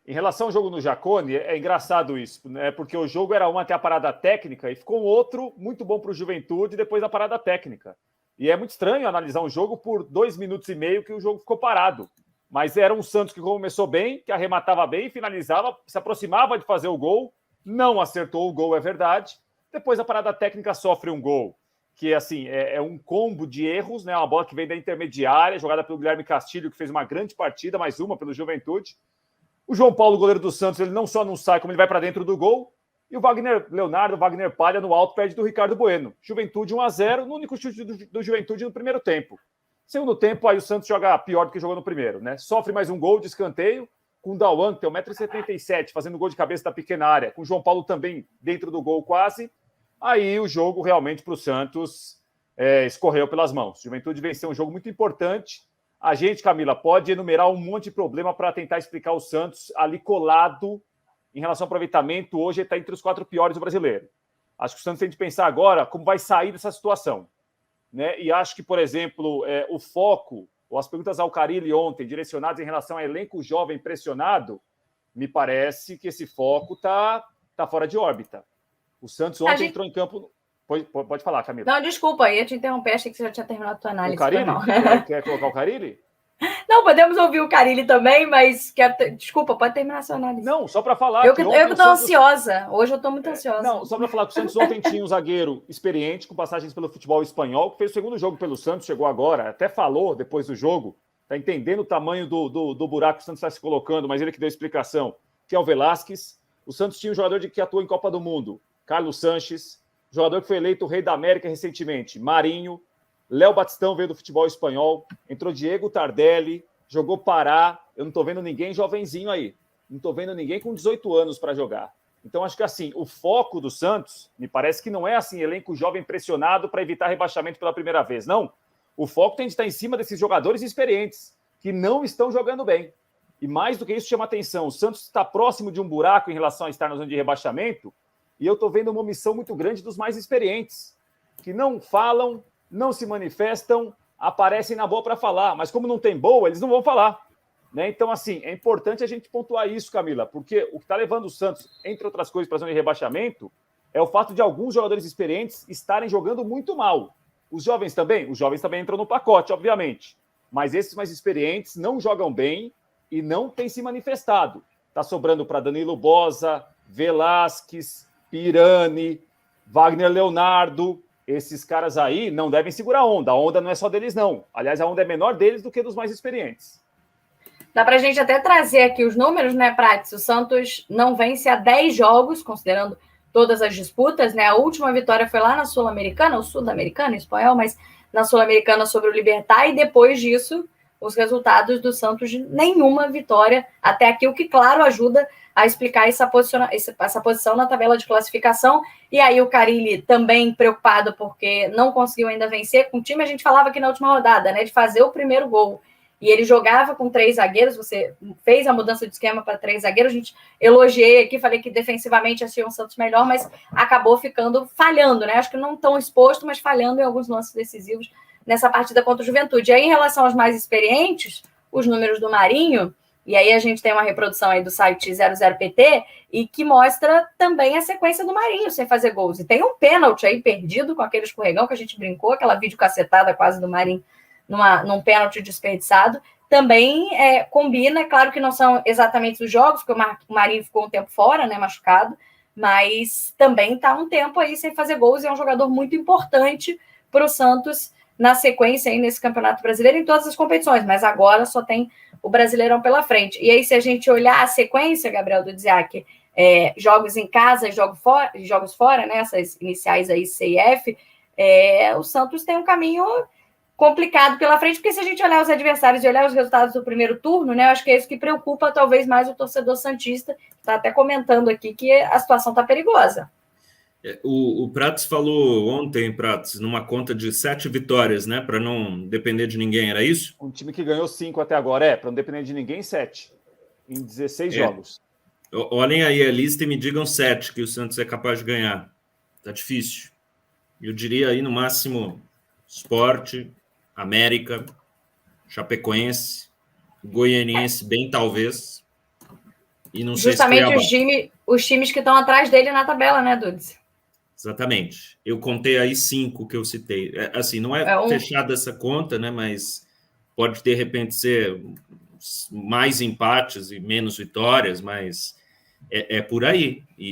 Em relação ao jogo no Jacone, é engraçado isso, né? Porque o jogo era um até a parada técnica e ficou um outro muito bom para o Juventude depois da parada técnica. E é muito estranho analisar um jogo por 2 minutos e meio que o jogo ficou parado. Mas era um Santos que começou bem, que arrematava bem, finalizava, se aproximava de fazer o gol, não acertou o gol, é verdade. Depois a parada técnica sofre um gol, que assim, é um combo de erros, né? Uma bola que vem da intermediária, jogada pelo Guilherme Castilho, que fez uma grande partida, mais uma pelo Juventude. O João Paulo, goleiro do Santos, ele não só não sai, como ele vai para dentro do gol. E o Wagner Leonardo, Wagner Palha, no alto, perde do Ricardo Bueno. Juventude 1-0, no único chute do Juventude no primeiro tempo. Segundo tempo, aí o Santos joga pior do que jogou no primeiro, né? Sofre mais um gol de escanteio, com o Dauan, que tem 1,77 m, fazendo gol de cabeça da pequena área, com o João Paulo também dentro do gol quase. Aí o jogo realmente para o Santos escorreu pelas mãos. Juventude venceu um jogo muito importante. A gente, Camila, pode enumerar um monte de problema para tentar explicar o Santos ali colado em relação ao aproveitamento. Hoje ele está entre os 4 piores do brasileiro. Acho que o Santos tem que pensar agora como vai sair dessa situação, né? E acho que, por exemplo, o foco, ou as perguntas ao Carille ontem, direcionadas em relação ao elenco jovem pressionado, me parece que esse foco tá fora de órbita. O Santos ontem entrou em campo... Pode falar, Camila. Não, desculpa, ia te interromper, achei que você já tinha terminado a tua análise. O Carille? Quer colocar o Carille? Não, podemos ouvir o Carille também, mas desculpa, pode terminar a sua análise. Não, só para falar eu que estou ansiosa. Hoje eu estou muito ansiosa. Não, só para falar que o Santos ontem tinha um zagueiro experiente, com passagens pelo futebol espanhol, que fez o segundo jogo pelo Santos, chegou agora, até falou depois do jogo, está entendendo o tamanho do buraco que o Santos está se colocando, mas ele que deu explicação, que é o Velasquez. O Santos tinha um jogador que atuou em Copa do Mundo, Carlos Sanches, jogador que foi eleito o Rei da América recentemente, Marinho. Léo Batistão veio do futebol espanhol, entrou Diego Tardelli, jogou Pará. Eu não estou vendo ninguém jovenzinho aí. Não estou vendo ninguém com 18 anos para jogar. Então, acho que assim, o foco do Santos, me parece que não é assim, elenco jovem pressionado para evitar rebaixamento pela primeira vez. Não. O foco tem de estar em cima desses jogadores experientes, que não estão jogando bem. E mais do que isso, chama atenção. O Santos está próximo de um buraco em relação a estar na zona de rebaixamento, e eu estou vendo uma omissão muito grande dos mais experientes, que não falam, não se manifestam, aparecem na boa para falar, mas como não tem boa, eles não vão falar, né? Então, assim, é importante a gente pontuar isso, Camila, porque o que está levando o Santos, entre outras coisas, para a zona de rebaixamento, é o fato de alguns jogadores experientes estarem jogando muito mal. Os jovens também entram no pacote, obviamente, mas esses mais experientes não jogam bem e não têm se manifestado. Está sobrando para Danilo Boza, Velasquez, Pirani, Wagner Leonardo. Esses caras aí não devem segurar a onda. A onda não é só deles, não. Aliás, a onda é menor deles do que dos mais experientes. Dá para a gente até trazer aqui os números, né, Prates? O Santos não vence há 10 jogos, considerando todas as disputas, né? A última vitória foi lá na Sul-Americana, ou Sul-Americana, em espanhol, mas na Sul-Americana sobre o Libertad, e depois disso, os resultados do Santos, nenhuma vitória até aqui, o que, claro, ajuda a explicar essa posição na tabela de classificação. E aí o Carille também preocupado porque não conseguiu ainda vencer com o time. A gente falava aqui na última rodada, né, de fazer o primeiro gol. E ele jogava com 3 zagueiros, você fez a mudança de esquema para 3 zagueiros, a gente elogiei aqui, falei que defensivamente achei um Santos melhor, mas acabou falhando, né? Acho que não tão exposto, mas falhando em alguns lances decisivos nessa partida contra o Juventude. E aí, em relação aos mais experientes, os números do Marinho, e aí a gente tem uma reprodução aí do site 00PT, e que mostra também a sequência do Marinho sem fazer gols. E tem um pênalti aí perdido com aquele escorregão que a gente brincou, aquela videocacetada quase do Marinho num pênalti desperdiçado. Também combina, claro que não são exatamente os jogos, porque o Marinho ficou um tempo fora, né, machucado, mas também está um tempo aí sem fazer gols, e é um jogador muito importante para o Santos na sequência aí nesse Campeonato Brasileiro, em todas as competições, mas agora só tem o Brasileirão pela frente. E aí, se a gente olhar a sequência, Gabriel do Dziak, jogos em casa, jogos fora, né, essas iniciais aí, C e F, o Santos tem um caminho complicado pela frente, porque se a gente olhar os adversários e olhar os resultados do primeiro turno, né, eu acho que é isso que preocupa talvez mais o torcedor santista, que está até comentando aqui que a situação está perigosa. O Prates falou ontem, Prates, numa conta de 7 vitórias, né? Para não depender de ninguém, era isso? Um time que ganhou 5 até agora, para não depender de ninguém, 7. Em 16 jogos. Olhem aí a lista e me digam 7 que o Santos é capaz de ganhar. Tá difícil. Eu diria aí no máximo Sport, América, Chapecoense, Goianiense, bem talvez. E não sei Justamente se os times que estão atrás dele na tabela, né, Dudes? Exatamente. Eu contei aí 5 que eu citei. Assim, não é fechada essa conta, né? Mas pode, de repente, ser mais empates e menos vitórias, mas é por aí.